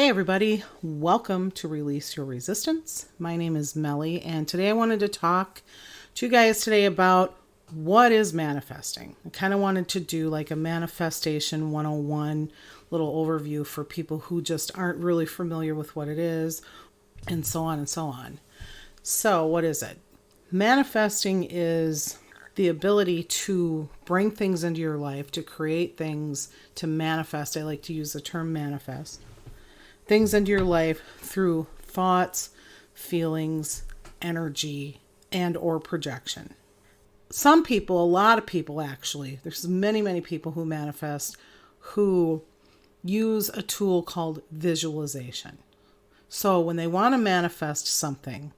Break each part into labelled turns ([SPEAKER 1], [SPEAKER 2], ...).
[SPEAKER 1] Hey everybody, welcome to Release Your Resistance. My name is Melly, and today I wanted to talk to you guys today about what is manifesting. I kind of wanted to do like a manifestation 101 little overview for people who just aren't really familiar with what it is, and so on and so on. So what is it? Manifesting is the ability to bring things into your life, to create things, to manifest. I like to use the term manifest. Things into your life through thoughts, feelings, energy, and or projection. Some people, a lot of people actually, there's many people who manifest who use a tool called visualization. So when they want to manifest something,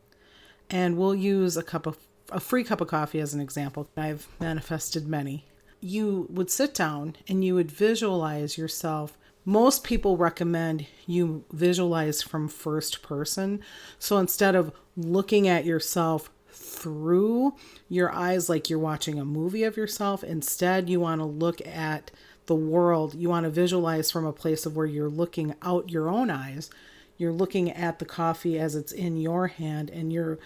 [SPEAKER 1] and we'll use a free cup of coffee as an example. I've manifested many. You would sit down and you would visualize yourself. Most people recommend you visualize from first person. So instead of looking at yourself through your eyes like you're watching a movie of yourself, instead you want to look at the world. You want to visualize from a place of where you're looking out your own eyes. You're looking at the coffee as it's in your hand, and you're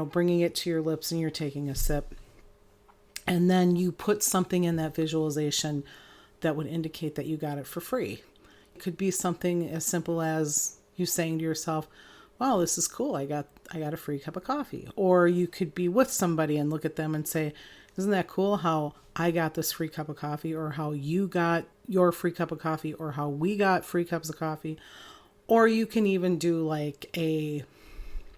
[SPEAKER 1] bringing it to your lips and you're taking a sip. And then you put something in that visualization that would indicate that you got it for free. It could be something as simple as you saying to yourself, wow, this is cool. I got a free cup of coffee. Or you could be with somebody and look at them and say, isn't that cool how I got this free cup of coffee, or how you got your free cup of coffee, or how we got free cups of coffee. Or you can even do like a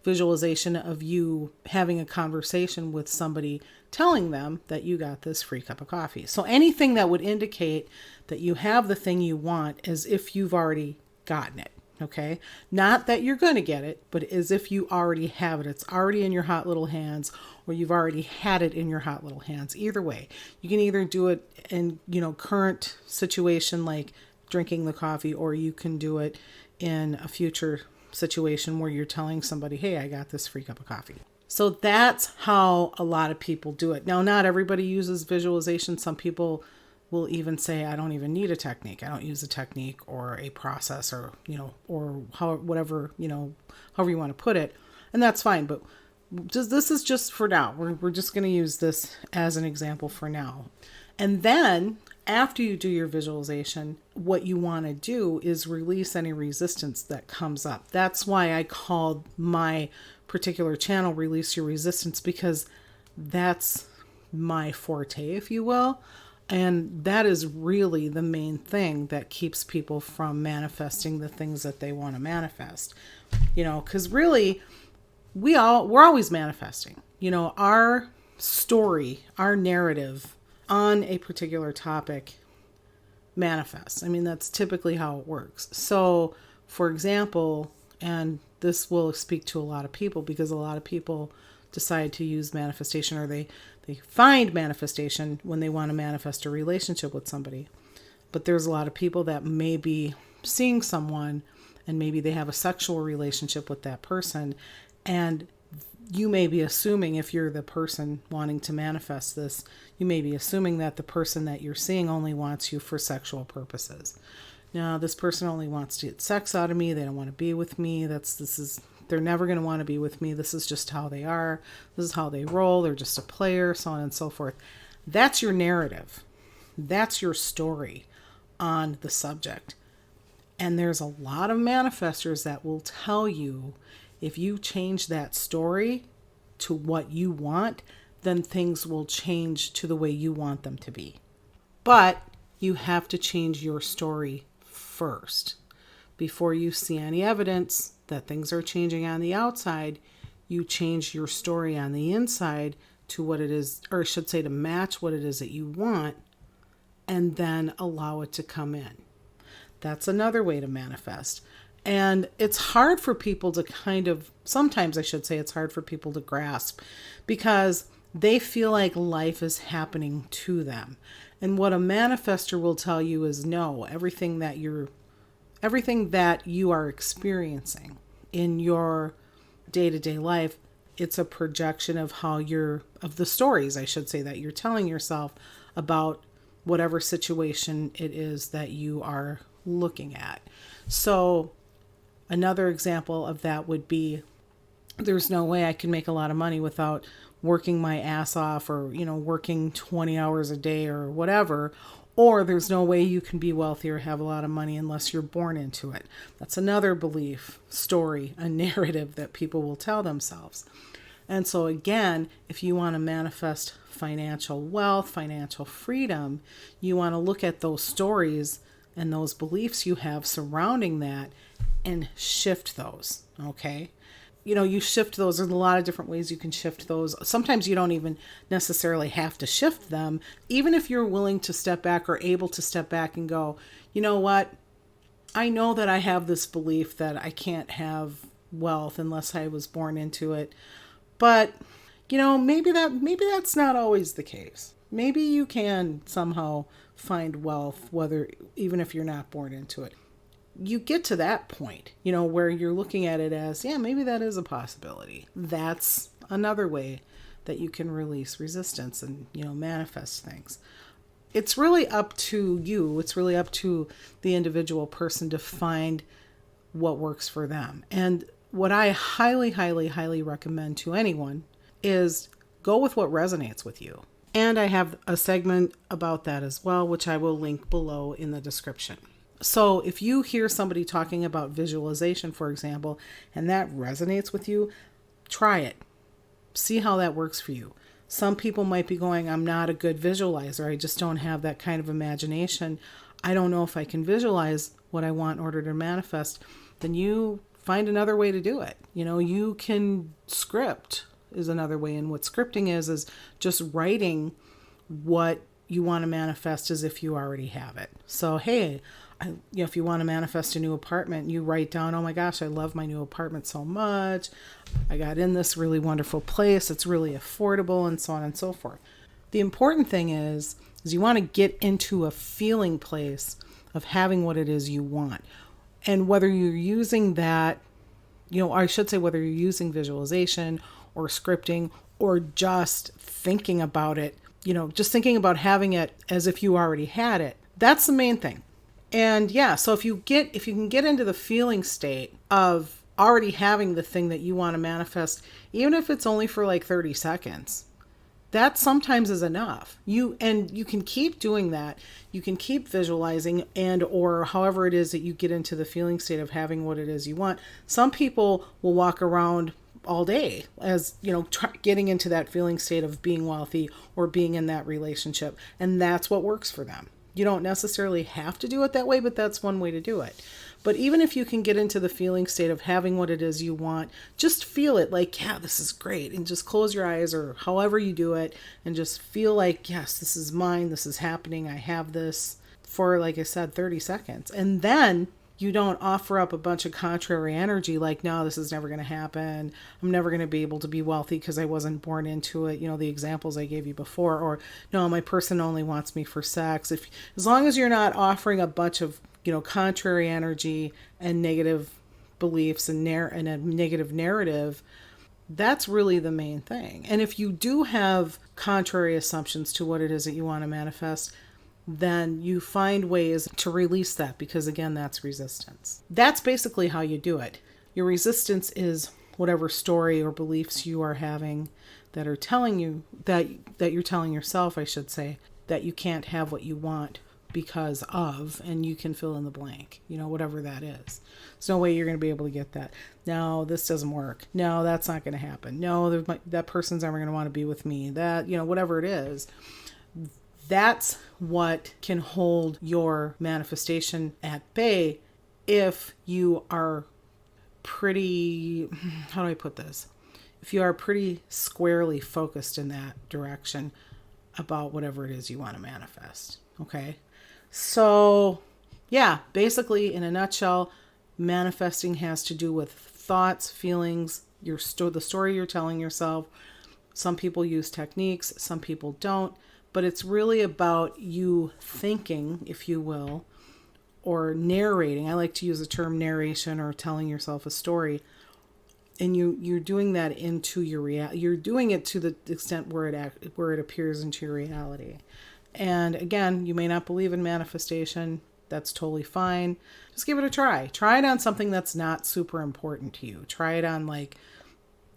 [SPEAKER 1] visualization of you having a conversation with somebody, telling them that you got this free cup of coffee. So anything that would indicate that you have the thing you want, as if you've already gotten it. Okay. Not that you're going to get it, but as if you already have it. It's already in your hot little hands, or you've already had it in your hot little hands. Either way, you can either do it in, current situation, like drinking the coffee, or you can do it in a future situation where you're telling somebody, hey, I got this free cup of coffee. So that's how a lot of people do it. Now, not everybody uses visualization. Some people will even say, I don't even need a technique. I don't use a technique or a process, or, or however you want to put it. And that's fine. But this is just for now. We're just going to use this as an example for now. And then after you do your visualization, what you want to do is release any resistance that comes up. That's why I called my particular channel Release Your Resistance, because that's my forte, if you will. And that is really the main thing that keeps people from manifesting the things that they want to manifest. Because really, we're always manifesting. Our story, our narrative on a particular topic manifests. I mean, that's typically how it works. So, for example, and this will speak to a lot of people, because a lot of people decide to use manifestation, or they find manifestation when they want to manifest a relationship with somebody. But there's a lot of people that may be seeing someone, and maybe they have a sexual relationship with that person, and you may be assuming, if you're the person wanting to manifest this, you may be assuming that the person that you're seeing only wants you for sexual purposes. Now, this person only wants to get sex out of me. They don't want to be with me. They're never going to want to be with me. This is just how they are. This is how they roll. They're just a player, so on and so forth. That's your narrative. That's your story on the subject. And there's a lot of manifestors that will tell you, if you change that story to what you want, then things will change to the way you want them to be. But you have to change your story first. Before you see any evidence that things are changing on the outside, you change your story on the inside to what it is, or I should say to match what it is that you want, and then allow it to come in. That's another way to manifest. And it's hard for people to sometimes I should say it's hard for people to grasp, because they feel like life is happening to them. And what a manifestor will tell you is, no, everything that you are experiencing in your day-to-day life, it's a projection of of the stories, I should say, that you're telling yourself about whatever situation it is that you are looking at. So Another example of that would be, there's no way I can make a lot of money without working my ass off, or, working 20 hours a day or whatever. Or there's no way you can be wealthy or have a lot of money unless you're born into it. That's another belief, story, a narrative that people will tell themselves. And so again, if you want to manifest financial wealth, financial freedom, you want to look at those stories and those beliefs you have surrounding that and shift those, okay? You shift those. There's a lot of different ways you can shift those. Sometimes you don't even necessarily have to shift them. Even if you're willing to step back or able to step back and go, you know what? I know that I have this belief that I can't have wealth unless I was born into it. But, maybe that's not always the case. Maybe you can somehow find wealth, even if you're not born into it. You get to that point, where you're looking at it as, yeah, maybe that is a possibility. That's another way that you can release resistance and, manifest things. It's really up to you. It's really up to the individual person to find what works for them. And what I highly, highly, highly recommend to anyone is go with what resonates with you. And I have a segment about that as well, which I will link below in the description. So if you hear somebody talking about visualization, for example, and that resonates with you, try it. See how that works for you. Some people might be going, I'm not a good visualizer. I just don't have that kind of imagination. I don't know if I can visualize what I want in order to manifest. Then you find another way to do it. You can script is another way. And what scripting is just writing what you want to manifest as if you already have it. So, hey, if you want to manifest a new apartment, you write down, oh my gosh, I love my new apartment so much. I got in this really wonderful place. It's really affordable, and so on and so forth. The important thing is you want to get into a feeling place of having what it is you want. And whether you're using that, I should say whether you're using visualization or scripting or just thinking about it, just thinking about having it as if you already had it. That's the main thing. And yeah, so if you can get into the feeling state of already having the thing that you want to manifest, even if it's only for like 30 seconds, that sometimes is enough. You can keep doing that. You can keep visualizing or however it is that you get into the feeling state of having what it is you want. Some people will walk around all day as, getting into that feeling state of being wealthy or being in that relationship. And that's what works for them. You don't necessarily have to do it that way, but that's one way to do it. But even if you can get into the feeling state of having what it is you want, just feel it like, yeah, this is great. And just close your eyes or however you do it and just feel like, yes, this is mine. This is happening. I have this for, like I said, 30 seconds. And then you don't offer up a bunch of contrary energy like, no, this is never going to happen. I'm never going to be able to be wealthy because I wasn't born into it. The examples I gave you before, or no, my person only wants me for sex. As long as you're not offering a bunch of, contrary energy and negative beliefs and a negative narrative, that's really the main thing. And if you do have contrary assumptions to what it is that you want to manifest, then you find ways to release that, because again, that's resistance. That's basically how you do it. Your resistance is whatever story or beliefs you are having that are telling you that you're telling yourself, I should say, that you can't have what you want because of, and you can fill in the blank, whatever that is. There's no way you're going to be able to get that. No, this doesn't work. No, that's not going to happen. No, that person's never going to want to be with me. That, whatever it is. That's what can hold your manifestation at bay if you are pretty, how do I put this? If you are pretty squarely focused in that direction about whatever it is you want to manifest. Okay. So yeah, basically in a nutshell, manifesting has to do with thoughts, feelings, the story you're telling yourself. Some people use techniques, some people don't. But it's really about you thinking, if you will, or narrating. I like to use the term narration or telling yourself a story. And you're doing that into your reality. You're doing it to the extent where it appears into your reality. And again, you may not believe in manifestation. That's totally fine. Just give it a try. Try it on something that's not super important to you. Try it on like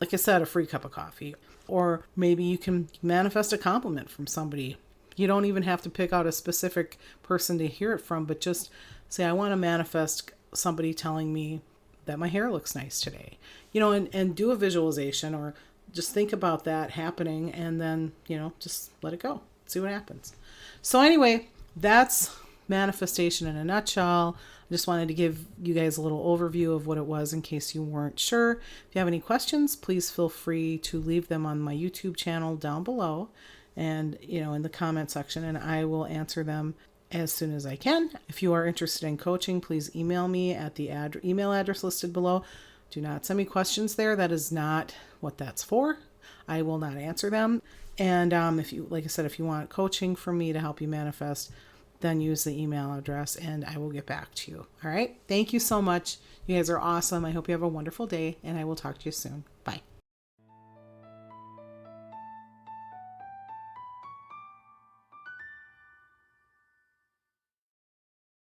[SPEAKER 1] I said, a free cup of coffee. Or maybe you can manifest a compliment from somebody. You don't even have to pick out a specific person to hear it from, but just say, I want to manifest somebody telling me that my hair looks nice today. And do a visualization or just think about that happening and then, just let it go. See what happens. So anyway, that's manifestation in a nutshell. I just wanted to give you guys a little overview of what it was in case you weren't sure. If you have any questions, please feel free to leave them on my YouTube channel down below and, in the comment section, and I will answer them as soon as I can. If you are interested in coaching, please email me at the email address listed below. Do not send me questions there. That is not what that's for. I will not answer them. And if you, like I said, if you want coaching from me to help you manifest, then use the email address and I will get back to you. All right. Thank you so much. You guys are awesome. I hope you have a wonderful day and I will talk to you soon. Bye.